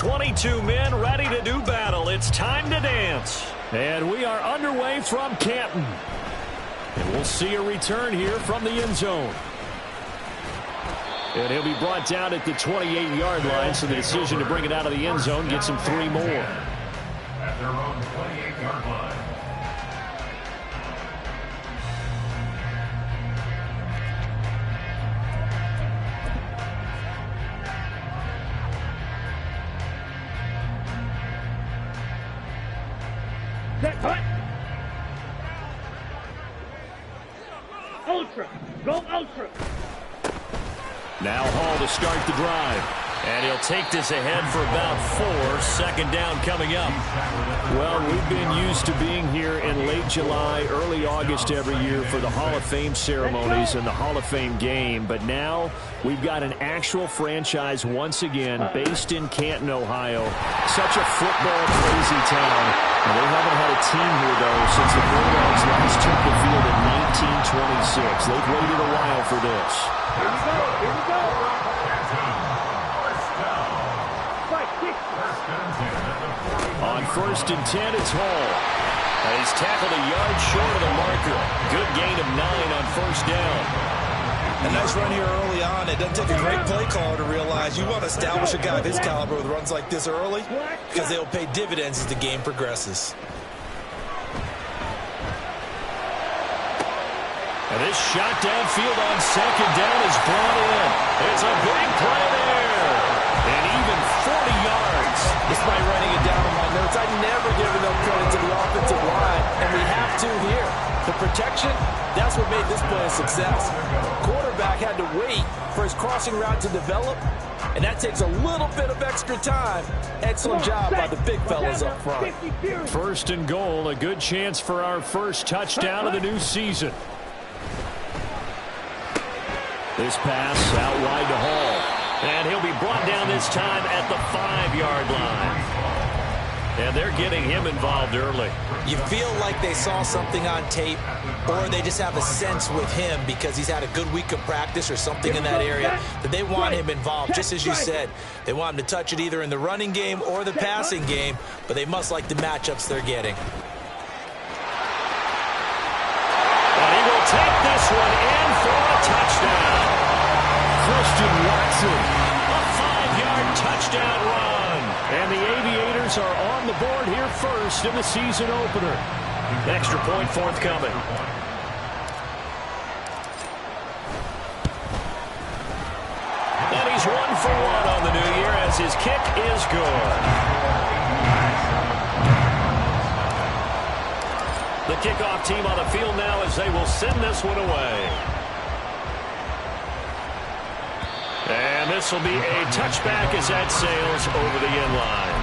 22 men ready to do battle. It's time to dance. And we are underway from Canton. And we'll see a return here from the end zone. And he'll be brought down at the 28-yard line, so the decision to bring it out of the end zone gets him 3 more. At their own 28-yard line. Ultra. Go ultra. Now Hall to start the drive. And he'll take this ahead for about 4. Second down coming up. Well, we've been used to being here in late July, early August every year for the Hall of Fame ceremonies and the Hall of Fame game. But now we've got an actual franchise once again based in Canton, Ohio. Such a football-crazy town. And they haven't had a team here, though, since the Bulldogs last took the field in 1926. They've waited a while for this. Here we go. Here we go. On 1st and 10, it's Hall. And he's tackled a yard short of the marker. Good gain of 9 on 1st down. A nice run here early on. It doesn't take a great play caller to realize you want to establish a guy of his caliber with runs like this early because they will pay dividends as the game progresses. And this shot downfield on 2nd down is brought in. It's a big play there. And even 40 yards. Despite writing it down in my notes, I never give enough credit to the offensive line, and we have to here. The protection, that's what made this play a success. Quarterback had to wait for his crossing route to develop, and that takes a little bit of extra time. Excellent job by the big fellas up front. 1st and goal, a good chance for our first touchdown of the new season. This pass out wide to Hall. And he'll be brought down this time at the 5-yard line. And they're getting him involved early. You feel like they saw something on tape, or they just have a sense with him because he's had a good week of practice or something in that area that they want him involved, just as you said. They want him to touch it either in the running game or the passing game, but they must like the matchups they're getting. And he will take this one in for a touchdown. Christian Watson, a 5-yard touchdown run. And the Aviators are on the board here first in the season opener. Extra point forthcoming. And he's 1 for 1 on the new year as his kick is good. The kickoff team on the field now as they will send this one away. And this will be a touchback as that sails over the end line.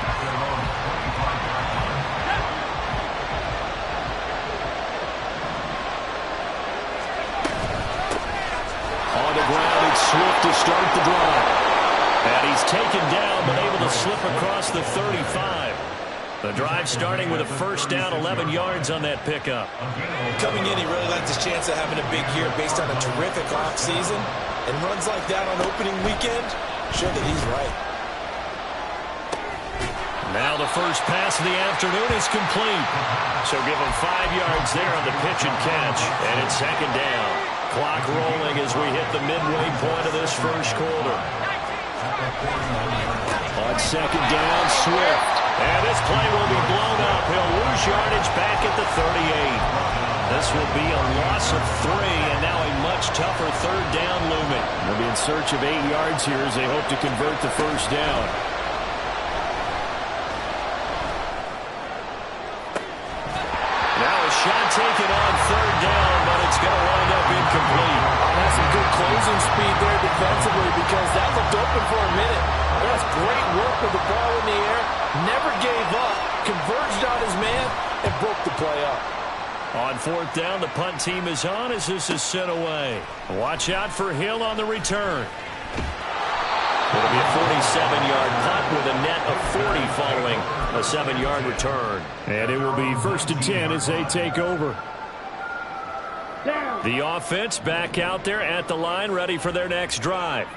On the ground, it's Swift to start the drive. And he's taken down, but able to slip across the 35. The drive starting with a 1st down, 11 yards on that pickup. Coming in, he really likes his chance of having a big year based on a terrific offseason. And runs like that on opening weekend, show that he's right. Now the first pass of the afternoon is complete. So give him 5 yards there on the pitch and catch. And it's 2nd down. Clock rolling as we hit the midway point of this first quarter. On 2nd down, Swift. And this play will be blown up. He'll lose yardage back at the 38. This will be a loss of 3, and now a much tougher 3rd down looming. They'll be in search of 8 yards here as they hope to convert the 1st down. Now a shot taken on 3rd down, but it's going to wind up incomplete. That's some good closing speed there defensively because that looked open for a minute. That's great work with the ball in the air. Never gave up, converged on his man, and broke the play up. On 4th down, the punt team is on as this is sent away. Watch out for Hill on the return. It'll be a 47-yard punt with a net of 40 following a 7-yard return. And it will be 1st and 10 as they take over. The offense back out there at the line, ready for their next drive.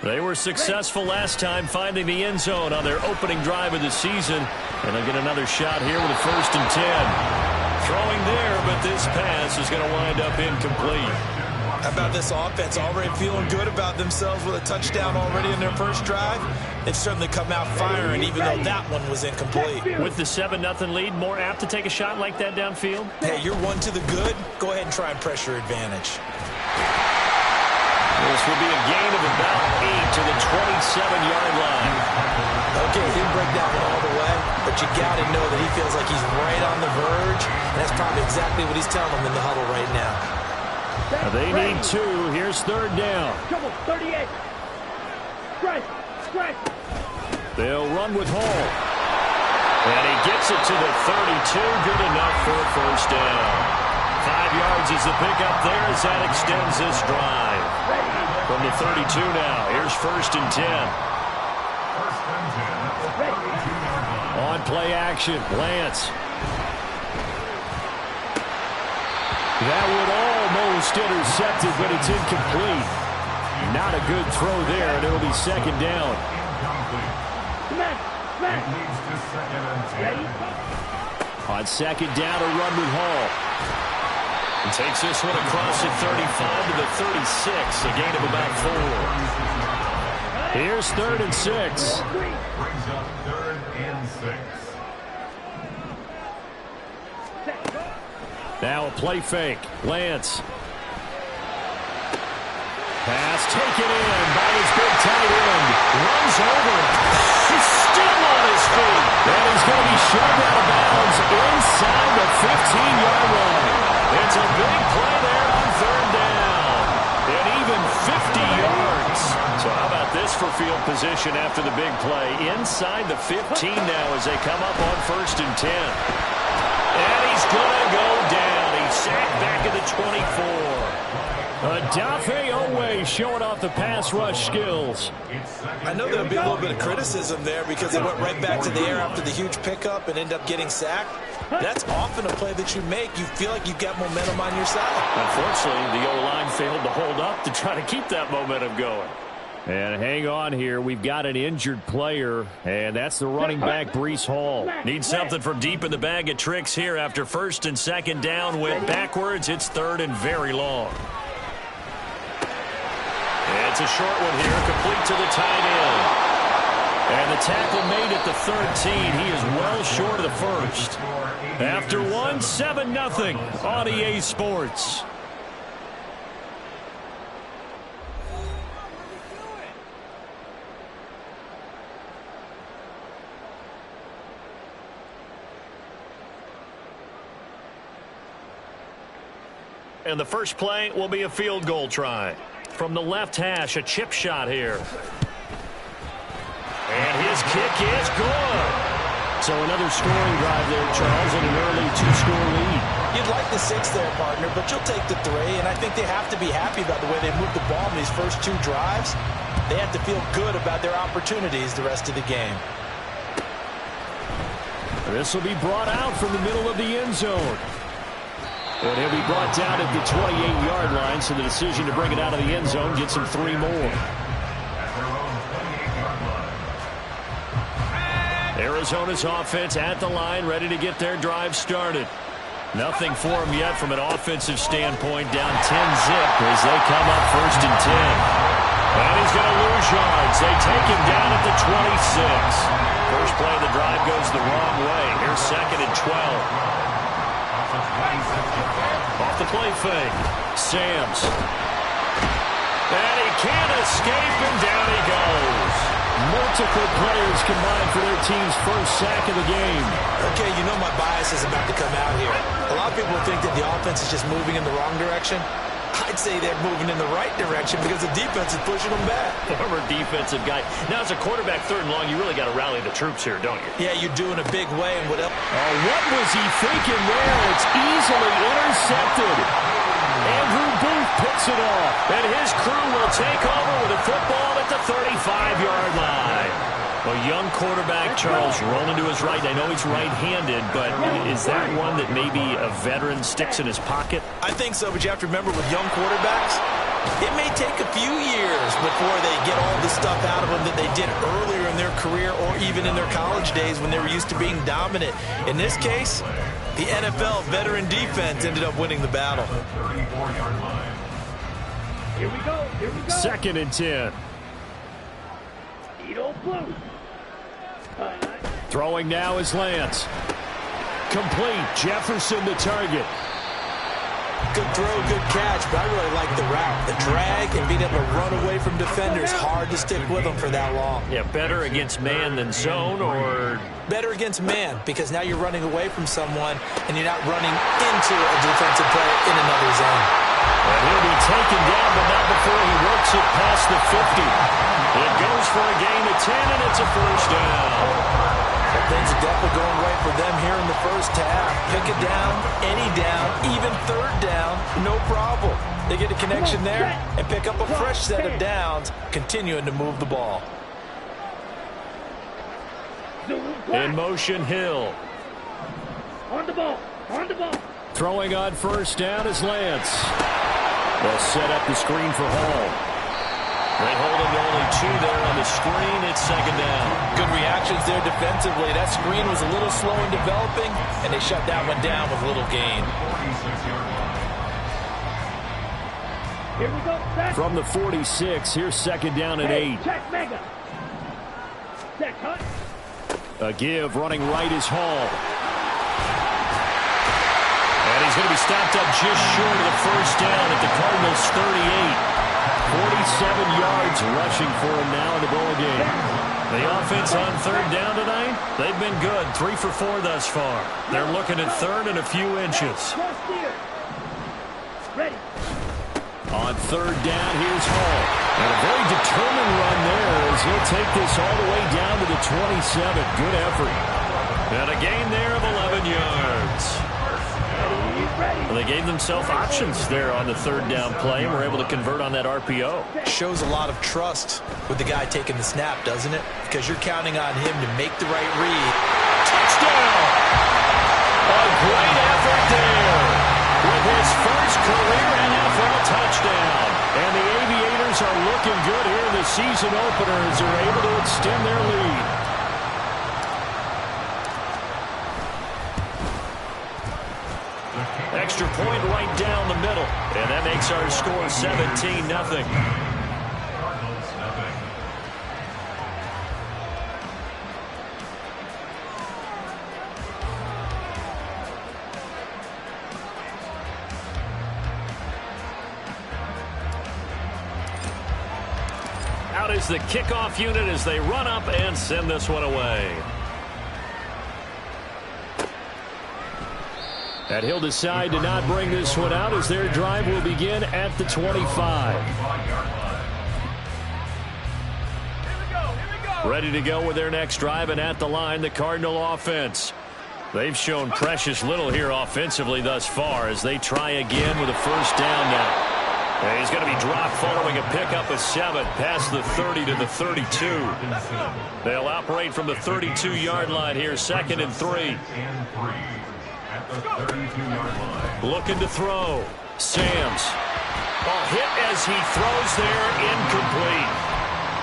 They were successful last time finding the end zone on their opening drive of the season. And they'll get another shot here with a 1st and 10. Throwing there, but this pass is going to wind up incomplete. How about this offense already feeling good about themselves with a touchdown already in their first drive? They've certainly come out firing, even though that one was incomplete. With the 7-0 lead, more apt to take a shot like that downfield? Hey, you're one to the good. Go ahead and try and press your advantage. This will be a gain of about 8 to the 27-yard line. Okay, he didn't break that one all the way, but you got to know that he feels like he's right on the verge, and that's probably exactly what he's telling them in the huddle right now. They need 2. Here's 3rd down. Trouble, 38. Strike. They'll run with Hall. And he gets it to the 32. Good enough for a 1st down. 5 yards is the pickup there as that extends this drive. From the 32 now. Here's 1st and 10. On play action, Lance. That would almost intercepted, but it's incomplete. Not a good throw there, and it'll be 2nd down. On 2nd down, a run with Hall. And takes this one across at 35 to the 36, a gain of about 4. Here's 3rd and 6. Brings up 3rd and 6. Now a play fake. Lance. Pass taken in by his big tight end. Runs over it. He's still on his feet. And he's going to be shoved out of bounds inside the 15-yard line. It's a big play there on 3rd down. And even 50 yards. So how about this for field position after the big play? Inside the 15 now as they come up on 1st and 10. And he's going to go down. He's sacked back at the 24. Adafe Owe showing off the pass rush skills. I know there'll be a little bit of criticism there because they went right back to the air after the huge pickup and end up getting sacked. That's often a play that you make. You feel like you've got momentum on your side. Unfortunately, the O-line failed to hold up to try to keep that momentum going. And hang on here. We've got an injured player, and that's the running back, Breece Hall. Needs something from deep in the bag of tricks here after 1st and 2nd down. Went backwards. It's 3rd and very long. And it's a short one here, complete to the tight end. And the tackle made at the 13. He is well short of the 1st. After 1, 7-0 on EA Sports. And the first play will be a field goal try. From the left hash, a chip shot here. And his kick is good. So another scoring drive there, Charles, and an early 2-score lead. You'd like the 6 there, partner, but you'll take the 3, and I think they have to be happy about the way they moved the ball in these first 2 drives. They have to feel good about their opportunities the rest of the game. This will be brought out from the middle of the end zone. And he'll be brought down at the 28-yard line, so the decision to bring it out of the end zone gets him 3 more. Arizona's offense at the line, ready to get their drive started. Nothing for them yet from an offensive standpoint, down 10-zip as they come up 1st and 10. And he's going to lose yards. They take him down at the 26. First play of the drive goes the wrong way. Here's 2nd and 12. Off the play fake. Sams. And he can't escape, and down he goes. Multiple players combined for their team's first sack of the game. Okay, you know my bias is about to come out here. A lot of people think that the offense is just moving in the wrong direction. I'd say they're moving in the right direction because the defense is pushing them back. Former defensive guy. Now, as a quarterback, 3rd and long, you really got to rally the troops here, don't you? Yeah, you do in a big way. And what else? Oh, what was he thinking there? It's easily intercepted. Andrew Booth picks it off, and his crew will take over with a football at the 35-yard line. A young quarterback, Charles, rolling to his right. I know he's right-handed, but is that one that maybe a veteran sticks in his pocket? I think so, but you have to remember with young quarterbacks, It may take a few years before they get all the stuff out of them that they did earlier in their career or even in their college days when they were used to being dominant. In this case, the NFL veteran defense ended up winning the battle. Here we go. Here we go. 2nd and 10. Edo blue. Throwing now is Lance. Complete. Jefferson the target. Good throw, good catch, but I really like the route. The drag and being able to run away from defenders, hard to stick with them for that long. Yeah, better against man than zone, or? Better against man, because now you're running away from someone and you're not running into a defensive player in another zone. And he'll be taken down, but not before he works it past the 50. It goes for a gain of 10, and it's a first down. But things are definitely going right for them here in the first half. Pick it down, any down, even 3rd down, no problem. They get a connection there and pick up a fresh set of downs, continuing to move the ball. In motion, Hill. On the ball. On the ball. Throwing on first down is Lance. They'll set up the screen for Hall. They hold him to only 2 there on the screen. It's 2nd down. Good reactions there defensively. That screen was a little slow in developing, and they shut that one down with little gain. Here we go. Set. From the 46, here's 2nd down and 8. Check mega. Set cut. A give running right is Hall. And he's going to be stopped up just short of the first down at the Cardinals' 38. 47 yards rushing for him now in the ball game. The offense on 3rd down tonight, they've been good. 3 for 4 thus far. They're looking at 3rd and a few inches. Ready. On 3rd down, here's Hall. And a very determined run there as he'll take this all the way down to the 27. Good effort. And a gain there of 11 yards. Well, they gave themselves options there on the 3rd down play and were able to convert on that RPO. Shows a lot of trust with the guy taking the snap, doesn't it? Because you're counting on him to make the right read. Touchdown! A great effort there with his first career NFL touchdown. And the Aviators are looking good here in the season opener as they're able to extend their lead. Extra point right down the middle. And that makes our score 17-0. Out is the kickoff unit as they run up and send this one away. And he'll decide to not bring this one out as their drive will begin at the 25. Ready to go with their next drive, and at the line, the Cardinal offense. They've shown precious little here offensively thus far as they try again with a first down now. And he's going to be dropped following a pickup of 7 past the 30 to the 32. They'll operate from the 32-yard line here, 2nd and 3. Looking to throw. Samms. Hit as he throws there, incomplete.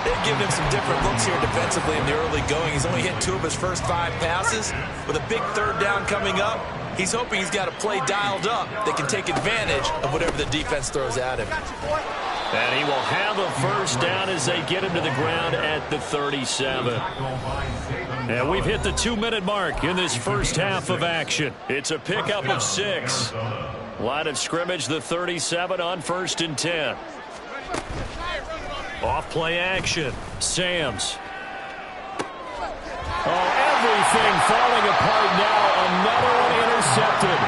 They've given him some different looks here defensively in the early going. He's only hit 2 of his first 5 passes. With a big 3rd down coming up, he's hoping he's got a play dialed up that can take advantage of whatever the defense throws at him. And he will have a first down as they get him to the ground at the 37. And we've hit the 2-minute mark in this first half of action. It's a pickup of 6. Line of scrimmage, the 37 on 1st and 10. Off play action. Samms. Everything falling apart now. Another one intercepted.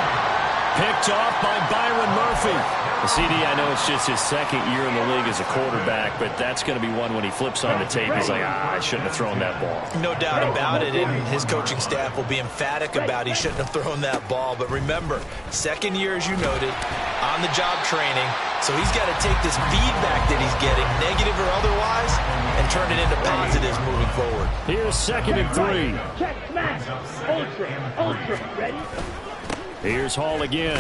Picked off by Byron Murphy. CD, I know it's just his 2nd year in the league as a quarterback, but that's going to be one when he flips on the tape. He's like, I shouldn't have thrown that ball. No doubt about it, and his coaching staff will be emphatic about he shouldn't have thrown that ball. But remember, 2nd year, as you noted, on-the-job training, so he's got to take this feedback that he's getting, negative or otherwise, and turn it into positives moving forward. Here's 2nd and 3. Check smash. Ultra. Ready? Here's Hall again.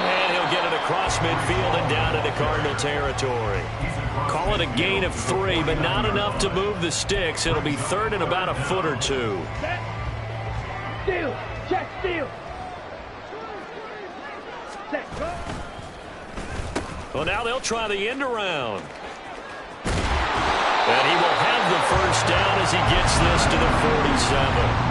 And he'll get it across midfield and down into Cardinal territory. Call it a gain of 3, but not enough to move the sticks. It'll be third and about a foot or two. Set. Steal. Check steal. Set. Cut. Well, now they'll try the end around. And he will have the first down as he gets this to the 47.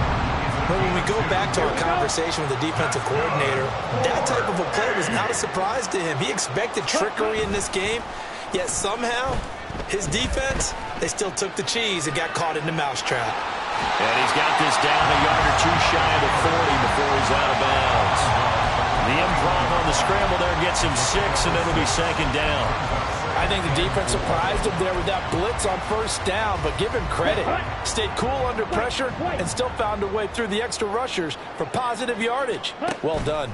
But when we go back to our conversation with the defensive coordinator, that type of a play was not a surprise to him. He expected trickery in this game, yet somehow his defense, they still took the cheese and got caught in the mousetrap. And he's got this down a yard or two shy of the 40 before he's out of bounds. The improv on the scramble there gets him 6, and it'll be second down. I think the defense surprised him there with that blitz on first down, but give him credit. Stayed cool under pressure and still found a way through the extra rushers for positive yardage. Well done.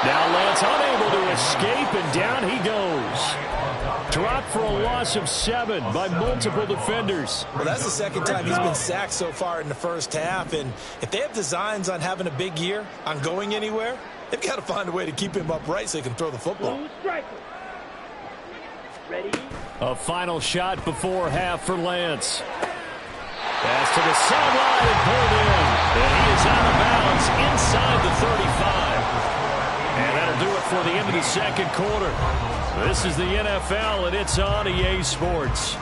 Now Lance unable to escape, and down he goes. Dropped for a loss of 7 by multiple defenders. Well, that's the second time he's been sacked so far in the first half, and if they have designs on having a big year, on going anywhere, they've got to find a way to keep him upright so he can throw the football. Ready? A final shot before half for Lance. Pass to the sideline and pulled in. And he is out of bounds inside the 35. And that'll do it for the end of the second quarter. This is the NFL, and it's on EA Sports.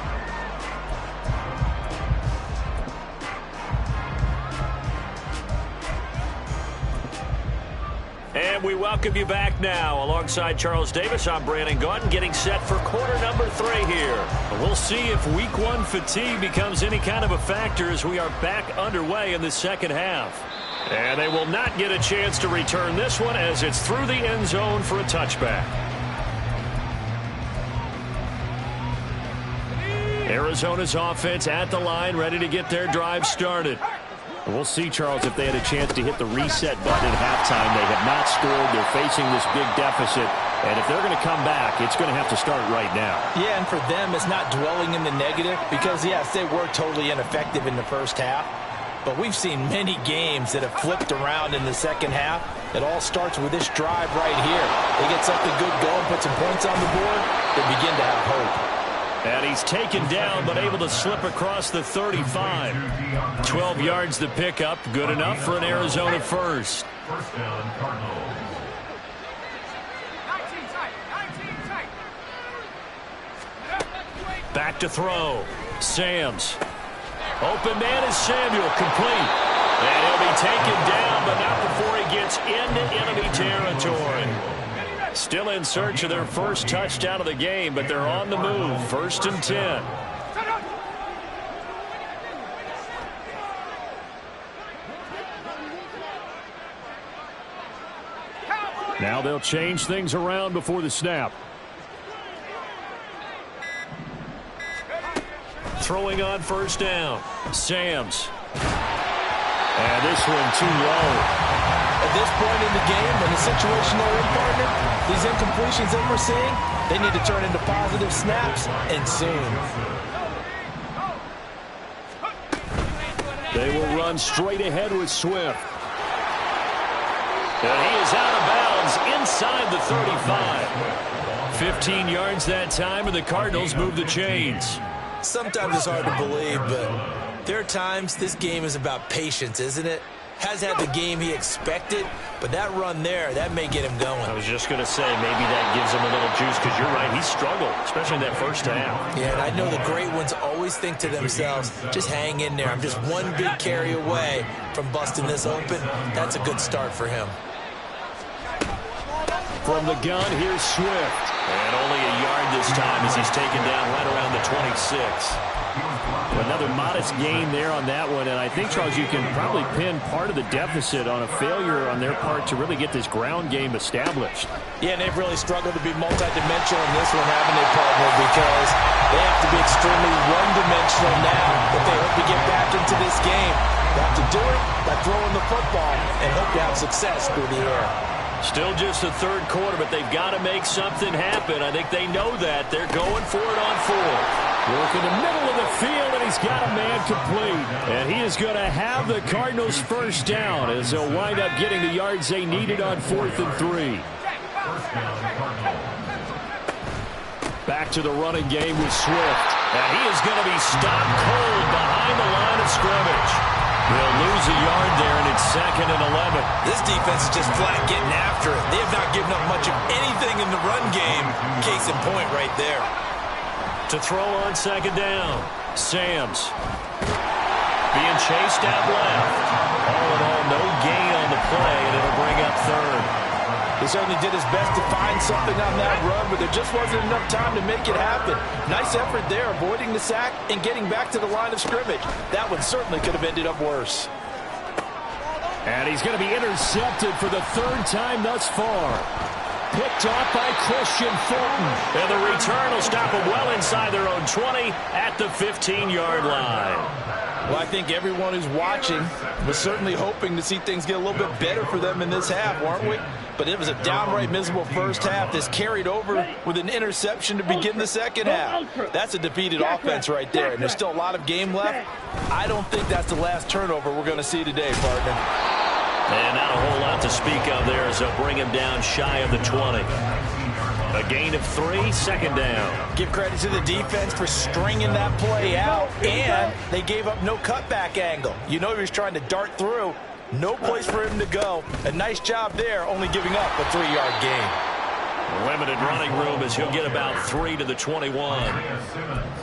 And we welcome you back now. Alongside Charles Davis, I'm Brandon Gaudin, getting set for quarter number 3 here. We'll see if week 1 fatigue becomes any kind of a factor as we are back underway in the second half. And they will not get a chance to return this one as it's through the end zone for a touchback. Arizona's offense at the line, ready to get their drive started. We'll see, Charles, if they had a chance to hit the reset button at halftime. They have not scored. They're facing this big deficit. And if they're going to come back, it's going to have to start right now. Yeah, and for them, it's not dwelling in the negative because, yes, they were totally ineffective in the first half. But we've seen many games that have flipped around in the second half. It all starts with this drive right here. They get something good going, put some points on the board, they begin to have hope. And he's taken down, but able to slip across the 35. 12 yards to pick up. Good enough for an Arizona first. First down, Cardinals. Back to throw. Samms. Open man is Samuel. Complete. And he'll be taken down, but not before he gets into enemy territory. Still in search of their first touchdown of the game, but they're on the move. 1st and 10. Now they'll change things around before the snap. Throwing on first down. Samms. And this one too low. At this point in the game, in the situation they're in, partner, these incompletions that we're seeing, they need to turn into positive snaps, and soon. They will run straight ahead with Swift. And he is out of bounds inside the 35. 15 yards that time, and the Cardinals move the chains. Sometimes it's hard to believe, but there are times this game is about patience, isn't it? Has had the game he expected, but that run there, that may get him going. I was just going to say, maybe that gives him a little juice, because you're right, he struggled, especially in that first half. Yeah, and I know the great ones always think to themselves, just hang in there. I'm just one big carry away from busting this open. That's a good start for him. From the gun, here's Swift. And only a yard this time as he's taken down right around the 26. Another modest gain there on that one, and I think, Charles, you can probably pin part of the deficit on a failure on their part to really get this ground game established. Yeah, and they've really struggled to be multidimensional in this one, haven't they, partner? Because they have to be extremely one-dimensional now if they hope to get back into this game. They have to do it by throwing the football and hope to have success through the air. Still just the third quarter, but they've got to make something happen. I think they know that. They're going for it on 4th. Working the middle of the field, and he's got a man complete. And he is going to have the Cardinals first down as they'll wind up getting the yards they needed on 4th and 3. Back to the running game with Swift. And he is going to be stopped cold behind the line of scrimmage. They'll lose a yard there, and it's 2nd and 11. This defense is just flat getting after it. They have not given up much of anything in the run game. Case in point right there. To throw on 2nd down, Sams. Being chased out left. All in all, no gain on the play, and it'll bring up 3rd. He certainly did his best to find something on that run, but there just wasn't enough time to make it happen. Nice effort there, avoiding the sack and getting back to the line of scrimmage. That one certainly could have ended up worse. And he's going to be intercepted for the 3rd time thus far. Picked off by Christian Fulton. And the return will stop them well inside their own 20 at the 15-yard line. Well, I think everyone who's watching was certainly hoping to see things get a little bit better for them in this half, weren't we? But it was a downright miserable first half. This carried over with an interception to begin the second half. That's a defeated offense right there, and there's still a lot of game left. I don't think that's the last turnover we're going to see today, partner. And not a whole lot to speak of there as they'll bring him down shy of the 20. A gain of 3, 2nd down. Give credit to the defense for stringing that play out, and they gave up no cutback angle. You know he was trying to dart through. No place for him to go. A nice job there, only giving up a 3-yard gain. Limited running room as he'll get about 3 to the 21.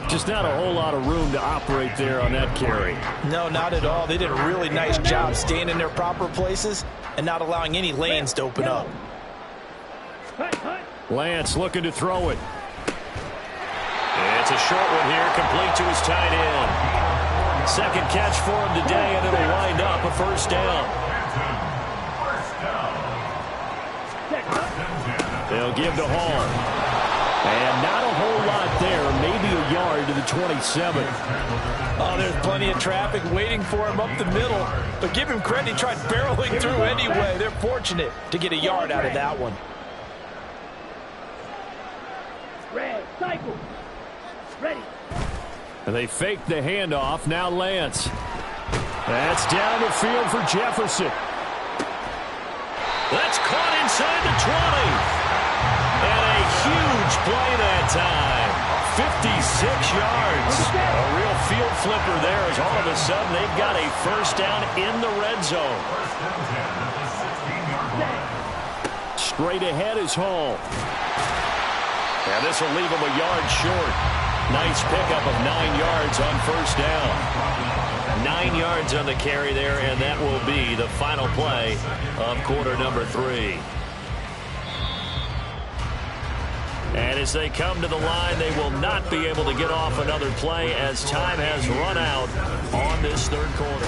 Just not a whole lot of room to operate there on that carry. No, not at all. They did a really nice job staying in their proper places and not allowing any lanes to open up. Lance looking to throw it. It's a short one here, complete to his tight end. 2nd catch for him today, and it'll wind up a 1st down. They'll give to Hall. And not a whole lot there, maybe a yard to the 27. Oh, there's plenty of traffic waiting for him up the middle. But give him credit, he tried barreling through anyway. They're fortunate to get a yard out of that one. Red, cycle. Ready. And they fake the handoff. Now Lance. That's down the field for Jefferson. That's caught inside the 20. And a huge play that time. 56 yards. A real field flipper there as all of a sudden they've got a 1st down in the red zone. Straight ahead is Hall. And this will leave him a yard short. Nice pickup of 9 yards on 1st down. 9 yards on the carry there, and that will be the final play of quarter number 3. And as they come to the line, they will not be able to get off another play as time has run out on this 3rd quarter.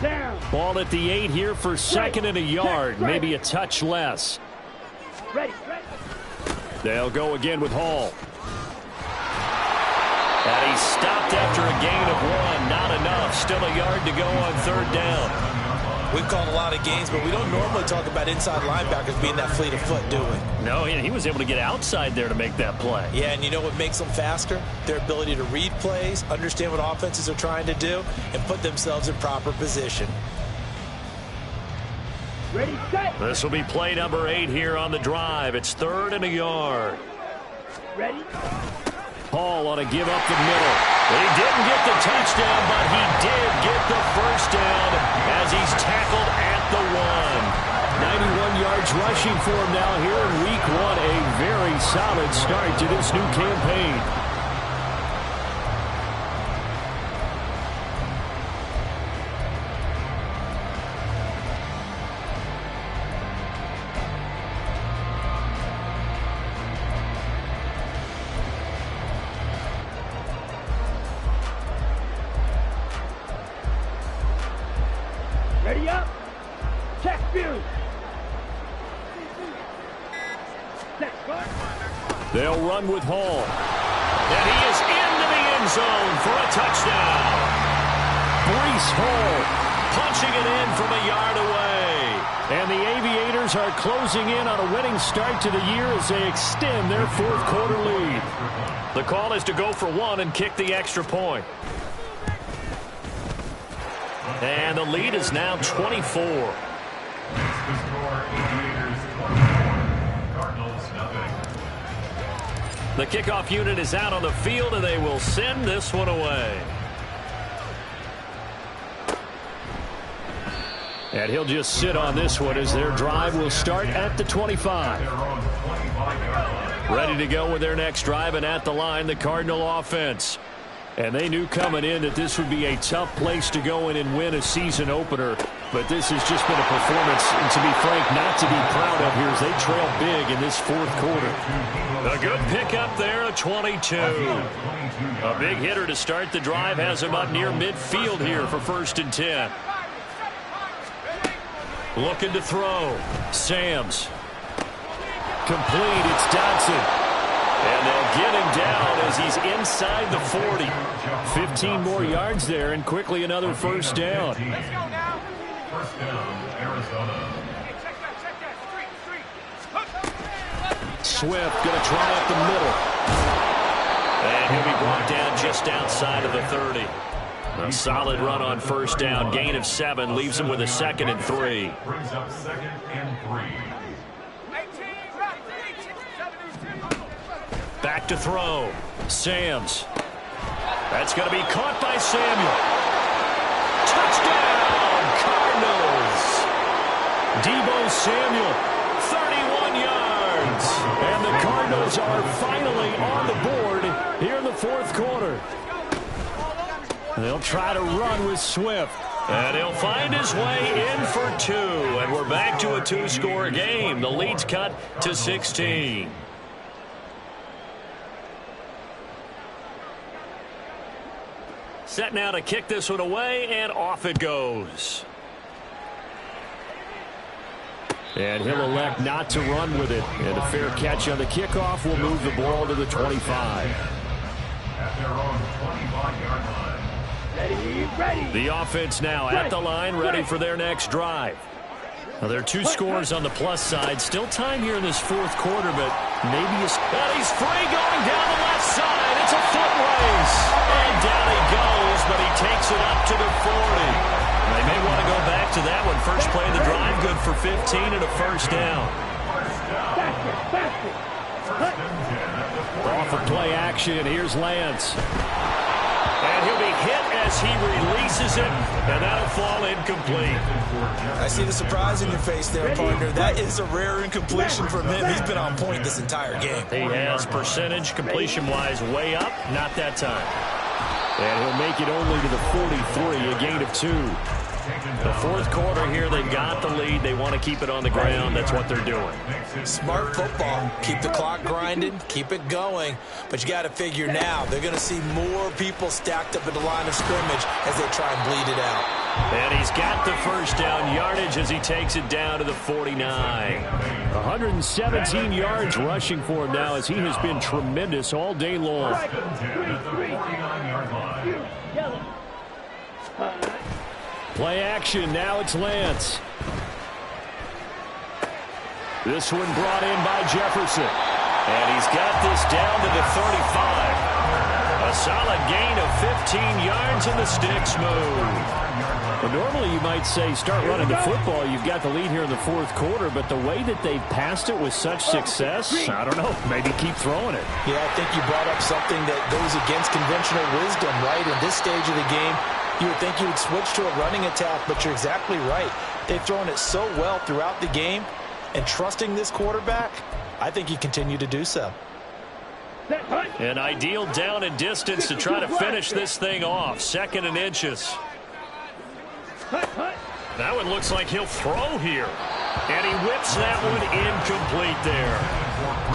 Down. Ball at the 8 here for 2nd and a yard, maybe a touch less. Ready. They'll go again with Hall. And he stopped after a gain of 1. Not enough. Still a yard to go on 3rd down. We've called a lot of games, but we don't normally talk about inside linebackers being that fleet of foot, do we? No, he was able to get outside there to make that play. Yeah, and you know what makes them faster? Their ability to read plays, understand what offenses are trying to do, and put themselves in proper position. Ready, set. This will be play number 8 here on the drive. It's 3rd and a yard. Ready. Hall on a give up the middle. He didn't get the touchdown, but he did get the 1st down as he's tackled at the 1. 91 yards rushing for him now here in week 1. A very solid start to this new campaign. Ready up. Check view. They'll run with Hall. And he is into the end zone for a touchdown. Breece Hall punching it in from a yard away. And the Aviators Steelers are closing in on a winning start to the year as they extend their fourth quarter lead. The call is to go for one and kick the extra point. And the lead is now 24. The score, Aviators 24, Cardinals nothing. The kickoff unit is out on the field, and they will send this one away. And he'll just sit on this one as their drive will start at the 25. Ready to go with their next drive, and at the line, the Cardinal offense. And they knew coming in that this would be a tough place to go in and win a season opener. But this has just been a performance, and to be frank, not to be proud of here as they trail big in this fourth quarter. A good pickup there, a 22. A big hitter to start the drive has him up near midfield here for 1st and 10. Looking to throw. Samms. Complete. It's Dodson. And they'll get him down as he's inside the 40. 15 more yards there, and quickly another first down. First down, Arizona. Swift going to try up the middle. And he'll be brought down just outside of the 30. A solid run on first down. Gain of 7 leaves him with a 2nd and 3. Brings up 2nd and 3. Back to throw. Samms. That's going to be caught by Samuel. Touchdown, Cardinals. Deebo Samuel, 31 yards. And the Cardinals are finally on the board here in the fourth quarter. They'll try to run with Swift. And he'll find his way in for 2. And we're back to a 2-score game. The lead's cut to 16. Set now to kick this one away, and off it goes. And he'll elect not to run with it. And a fair catch on the kickoff will move the ball to the 25. At their own 25-yard line. Ready. The offense now at the line, ready for their next drive. Now, there are 2 scores on the plus side. Still time here in this fourth quarter, but maybe and he's free going down the left side. It's a foot race. And down he goes, but he takes it up to the 40. They may want to go back to that one. First play of the drive, good for 15 and a first down. Off of play action, here's Lance. And he'll be hit as he releases it, and that'll fall incomplete. I see the surprise in your face there, partner. That is a rare incompletion from him. He's been on point this entire game. He has percentage completion-wise way up, not that time. And he'll make it only to the 43, a gain of 2. The fourth quarter here, they've got the lead. They want to keep it on the ground. That's what they're doing. Smart football. Keep the clock grinding. Keep it going. But you got to figure now, they're going to see more people stacked up at the line of scrimmage as they try and bleed it out. And he's got the first down yardage as he takes it down to the 49. 117 yards rushing for him now as he has been tremendous all day long. Play action, now it's Lance. This one brought in by Jefferson. And he's got this down to the 35. A solid gain of 15 yards and the sticks move. Well, normally you might say start running the football. You've got the lead here in the fourth quarter, but the way that they've passed it with such success, I don't know, maybe keep throwing it. Yeah, I think you brought up something that goes against conventional wisdom, right? In this stage of the game, you would think you would switch to a running attack, but you're exactly right. They've thrown it so well throughout the game, and trusting this quarterback, I think you continue to do so. An ideal down and distance to try to finish this thing off. 2nd and inches. That one looks like he'll throw here. And he whips that one incomplete there.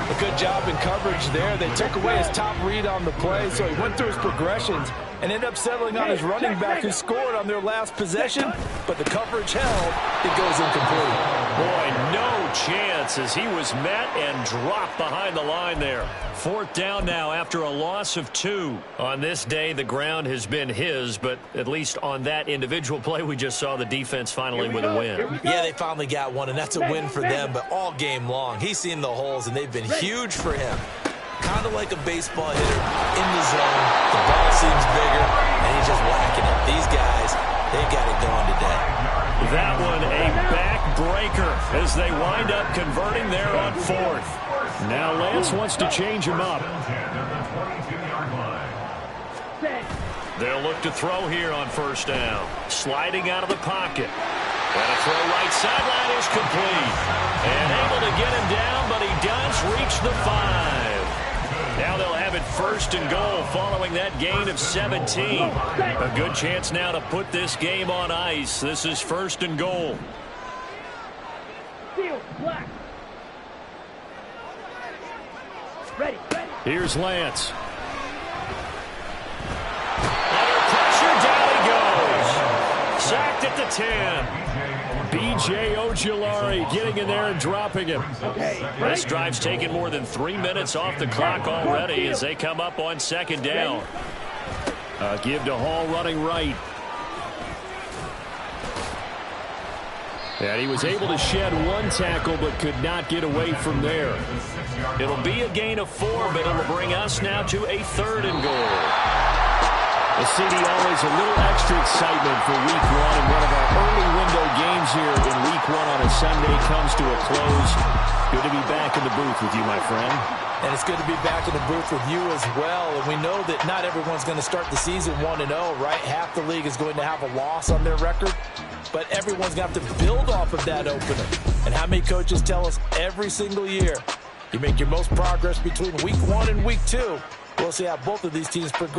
A good job in coverage there. They took away his top read on the play, so he went through his progressions and ended up settling on his running back who scored on their last possession, but the coverage held. It goes incomplete. Boy, no chance chance as he was met and dropped behind the line there. 4th down now after a loss of 2. On this day, the ground has been his, but at least on that individual play, we just saw the defense finally with a win. Yeah, they finally got one, and that's a win for them, but all game long, he's seen the holes, and they've been huge for him. Kind of like a baseball hitter in the zone. The ball seems bigger, and he's just whacking it. These guys, they've got it going today. That one a backbreaker as they wind up converting there on 4th. Now Lance wants to change him up. They'll look to throw here on 1st down. Sliding out of the pocket. And a throw right sideline is complete. And able to get him down, but he does reach the 5. Now they'll have it 1st and goal following that gain of 17. A good chance now to put this game on ice. This is 1st and goal. Here's Lance. Under pressure, down he goes. Sacked at the 10. B.J. Ojulari getting in there and dropping him. This drive's taken more than 3 minutes off the clock already as they come up on 2nd down. Give to Hall running right. And he was able to shed 1 tackle but could not get away from there. It'll be a gain of 4, but it'll bring us now to a 3rd and goal. The CD always a little extra excitement for Week 1, and one of our early window games here in Week 1 on a Sunday comes to a close. Good to be back in the booth with you, my friend. And it's good to be back in the booth with you as well. And we know that not everyone's going to start the season 1-0, right? Half the league is going to have a loss on their record. But everyone's going to have to build off of that opener. And how many coaches tell us every single year, you make your most progress between Week 1 and Week 2. We'll see how both of these teams progress.